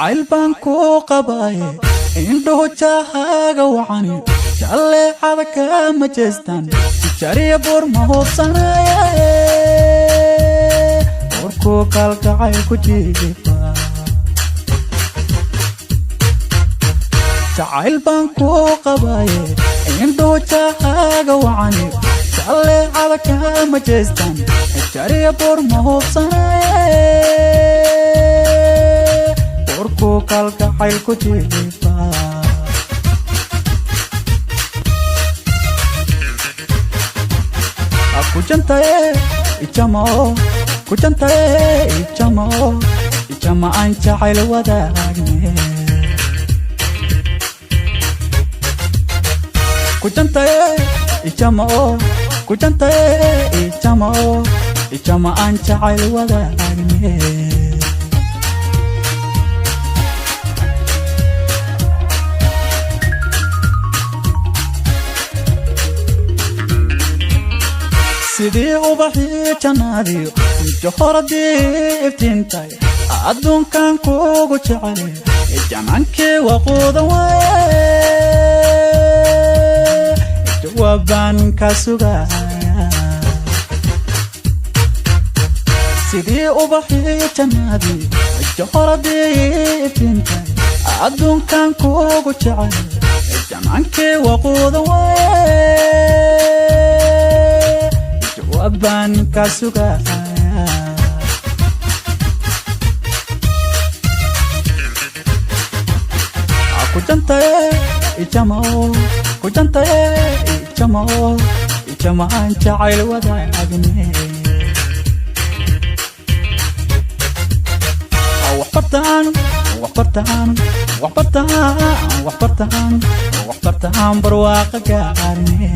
jacayl baan ku qabaye indhuhu jahaaga wacani jaleecada kama jeestaan jariya buur ma hubsanaye warku kalgacayl ku jiifa jacayl baan ku qabaye indhuhu jahaaga wacani jaleecada kama jeestaan jariya buur ma hubsanaye warku kalgacayl ku jiifa kujantaye ijama aan jacayl wadaagne kujantaye ijama aan jacayl wadaagne sidii ubaxii janaadiyo johoradii iftiintay adduunkan kugu jecel janankii waquuda waaye jawaabaan ka sugaya sidii ubaxii janaadiyo johoradii iftiintay adduunkan kugu jecel janankii waquuda waaye وأبان كاسوغايا كجنتاي إجماع جعيل وداعبني وحبرتان برواق قارني